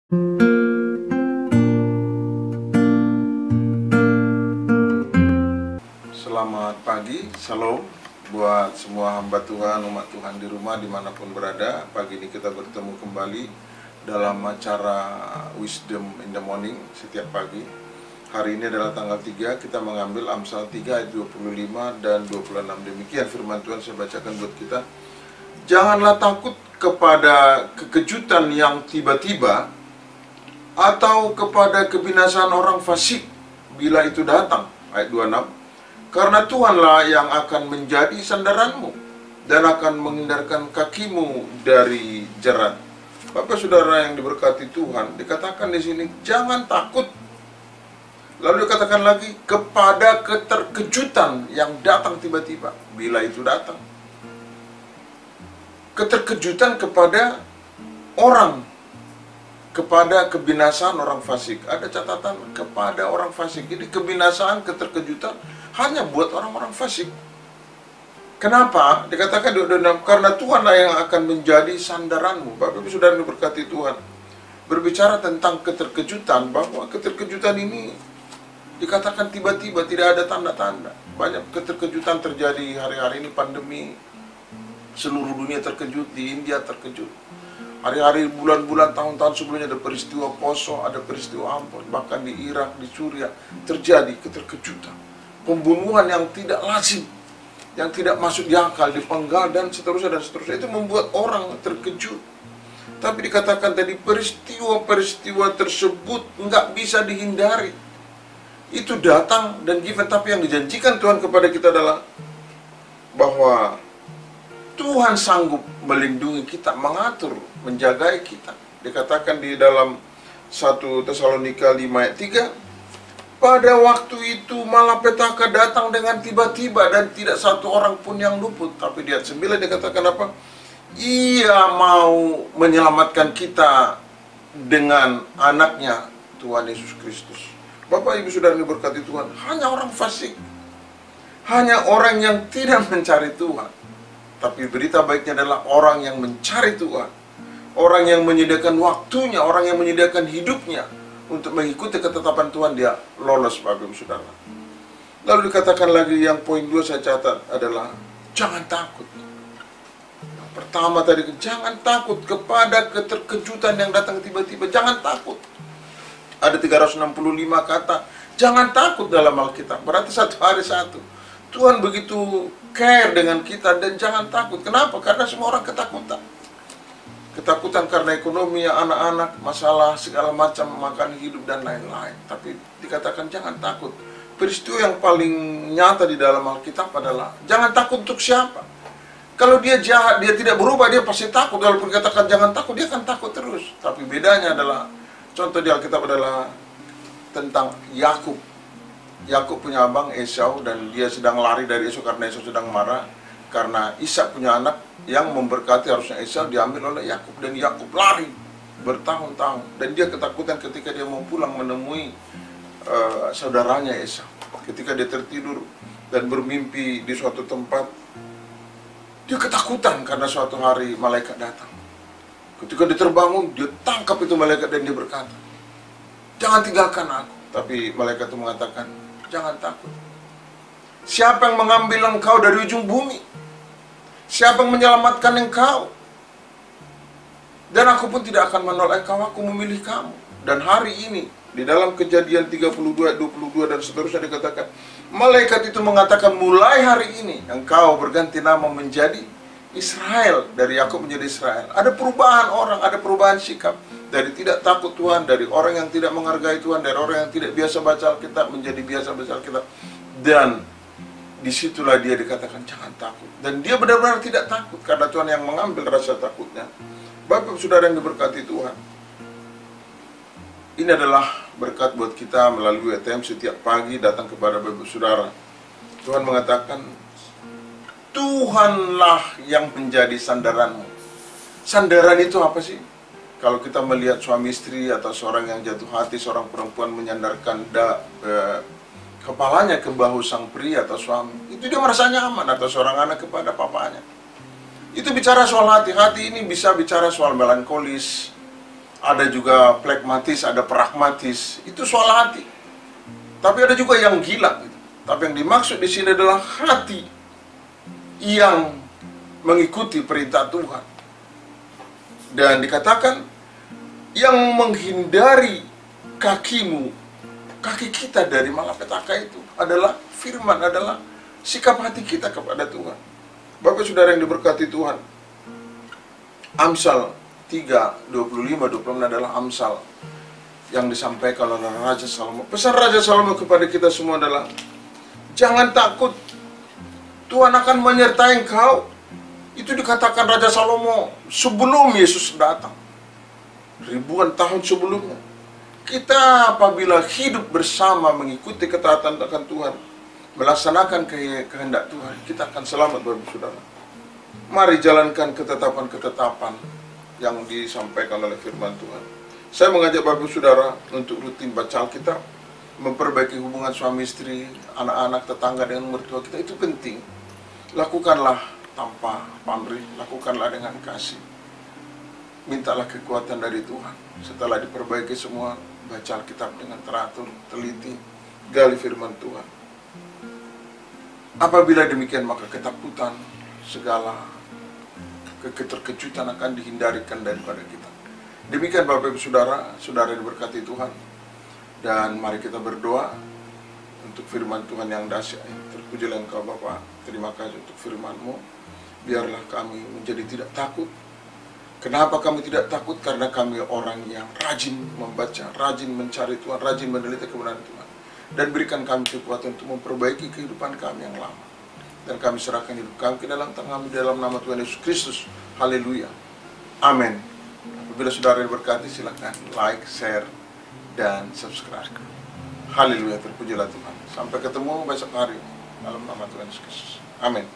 Selamat pagi, shalom buat semua hamba Tuhan, umat Tuhan di rumah dimanapun berada. Pagi ini kita bertemu kembali dalam acara Wisdom in the Morning setiap pagi. Hari ini adalah tanggal 3, kita mengambil Amsal 3 ayat 25 dan 26. Demikian firman Tuhan saya bacakan buat kita. Janganlah takut kepada kekejutan yang tiba-tiba atau kepada kebinasaan orang fasik bila itu datang. Ayat 26. Karena Tuhanlah yang akan menjadi sandaranmu dan akan menghindarkan kakimu dari jerat. Bapak saudara yang diberkati Tuhan, dikatakan di sini jangan takut. Lalu dikatakan lagi kepada keterkejutan yang datang tiba-tiba bila itu datang. Keterkejutan kepada orang, kepada kebinasaan orang fasik. Ada catatan kepada orang fasik. Jadi kebinasaan, keterkejutan hanya buat orang-orang fasik. Kenapa? Dikatakan karena Tuhanlah yang akan menjadi sandaranmu. Bapak Ibu Saudara diberkati Tuhan. Berbicara tentang keterkejutan, bahwa keterkejutan ini dikatakan tiba-tiba, tidak ada tanda-tanda. Banyak keterkejutan terjadi hari-hari ini, pandemi. Seluruh dunia terkejut, di India terkejut. Hari-hari, bulan-bulan, tahun-tahun sebelumnya ada peristiwa Poso, ada peristiwa Ambon, bahkan di Irak, di Suriah terjadi keterkejutan, pembunuhan yang tidak lazim, yang tidak masuk di akal, dipenggal dan seterusnya dan seterusnya. Itu membuat orang terkejut. Tapi dikatakan tadi peristiwa-peristiwa tersebut nggak bisa dihindari. Itu datang dan given, tapi yang dijanjikan Tuhan kepada kita adalah bahwa Tuhan sanggup melindungi kita, mengatur, menjagai kita. Dikatakan di dalam 1 Tesalonika 5 ayat 3, pada waktu itu malapetaka datang dengan tiba-tiba dan tidak satu orang pun yang luput. Tapi di ayat 9 dikatakan apa? Ia mau menyelamatkan kita dengan anaknya Tuhan Yesus Kristus. Bapak Ibu Saudara diberkati Tuhan, hanya orang fasik, hanya orang yang tidak mencari Tuhan. Tapi berita baiknya adalah orang yang mencari Tuhan, orang yang menyediakan waktunya, orang yang menyediakan hidupnya untuk mengikuti ketetapan Tuhan, dia lolos, Bapak Ibu Saudara. Lalu dikatakan lagi yang poin 2 saya catat adalah jangan takut. Yang pertama tadi, jangan takut kepada keterkejutan yang datang tiba-tiba. Jangan takut. Ada 365 kata jangan takut dalam Alkitab. Berarti satu hari satu. Tuhan begitu care dengan kita dan jangan takut. Kenapa? Karena semua orang ketakutan. Ketakutan karena ekonomi, anak-anak, masalah segala macam, makan hidup dan lain-lain. Tapi dikatakan jangan takut. Peristiwa yang paling nyata di dalam Alkitab adalah jangan takut untuk siapa. Kalau dia jahat, dia tidak berubah, dia pasti takut. Kalau dikatakan jangan takut, dia akan takut terus. Tapi bedanya adalah, contoh di Alkitab adalah tentang Yakub. Yakub punya abang Esau dan dia sedang lari dari Esau karena Esau sedang marah karena Ishak punya anak yang memberkati, harusnya Esau diambil oleh Yakub, dan Yakub lari bertahun-tahun dan dia ketakutan ketika dia mau pulang menemui saudaranya Esau. Ketika dia tertidur dan bermimpi di suatu tempat, dia ketakutan karena suatu hari malaikat datang. Ketika dia terbangun, dia tangkap itu malaikat dan dia berkata, jangan tinggalkan aku. Tapi malaikat itu mengatakan, jangan takut. Siapa yang mengambil engkau dari ujung bumi? Siapa yang menyelamatkan engkau? Dan aku pun tidak akan menolak engkau, aku memilih kamu. Dan hari ini, di dalam Kejadian 32, 22 dan seterusnya dikatakan, malaikat itu mengatakan, mulai hari ini engkau berganti nama menjadi Israel. Dari Yakub menjadi Israel. Ada perubahan orang, ada perubahan sikap. Dari tidak takut Tuhan, dari orang yang tidak menghargai Tuhan, dari orang yang tidak biasa baca Alkitab menjadi biasa baca Alkitab. Dan disitulah dia dikatakan jangan takut. Dan dia benar-benar tidak takut karena Tuhan yang mengambil rasa takutnya. Bapak Saudara yang diberkati Tuhan, ini adalah berkat buat kita melalui ATM setiap pagi datang kepada Bapak Saudara. Tuhan mengatakan, Tuhanlah yang menjadi sandaranmu. Sandaran itu apa sih? Kalau kita melihat suami istri atau seorang yang jatuh hati, seorang perempuan menyandarkan kepalanya ke bahu sang pria atau suami, itu dia merasa nyaman, atau seorang anak kepada papanya. Itu bicara soal hati. Hati ini bisa bicara soal melankolis, Ada juga pragmatis, ada pragmatis. Itu soal hati. Tapi ada juga yang gila gitu. Tapi yang dimaksud di sini adalah hati yang mengikuti perintah Tuhan. Dan dikatakan yang menghindari kaki kita dari malapetaka itu adalah firman, adalah sikap hati kita kepada Tuhan. Bapak saudara yang diberkati Tuhan, Amsal 3:25-26 adalah Amsal yang disampaikan oleh Raja Salomo. Pesan Raja Salomo kepada kita semua adalah jangan takut, Tuhan akan menyertai engkau. Itu dikatakan Raja Salomo sebelum Yesus datang, ribuan tahun sebelumnya. Kita apabila hidup bersama mengikuti ketaatan akan Tuhan, melaksanakan kehendak Tuhan, kita akan selamat Bapak Saudara. Mari jalankan ketetapan-ketetapan yang disampaikan oleh firman Tuhan. Saya mengajak Bapak Saudara untuk rutin baca Alkitab, memperbaiki hubungan suami istri, anak-anak, tetangga dengan mertua kita, itu penting. Lakukanlah tanpa pamrih, lakukanlah dengan kasih. Mintalah kekuatan dari Tuhan. Setelah diperbaiki semua, baca Alkitab dengan teratur, teliti, gali firman Tuhan. Apabila demikian, maka ketakutan, segala keterkejutan akan dihindarikan daripada kita. Demikian Bapak Ibu Saudara, saudara diberkati Tuhan. Dan mari kita berdoa untuk firman Tuhan yang dahsyat. Terpujilah Engkau Bapa, terima kasih untuk firman-Mu. Biarlah kami menjadi tidak takut. Kenapa kami tidak takut? Karena kami orang yang rajin membaca, rajin mencari Tuhan, rajin meneliti kebenaran Tuhan. Dan berikan kami kekuatan untuk memperbaiki kehidupan kami yang lama. Dan kami serahkan hidup kami ke dalam tangan-Mu, dalam nama Tuhan Yesus Kristus. Haleluya. Amin. Apabila saudara diberkati, silakan like, share, dan subscribe. Haleluya, terpujilah Tuhan. Sampai ketemu besok hari dalam nama Tuhan Yesus Kristus. Amin.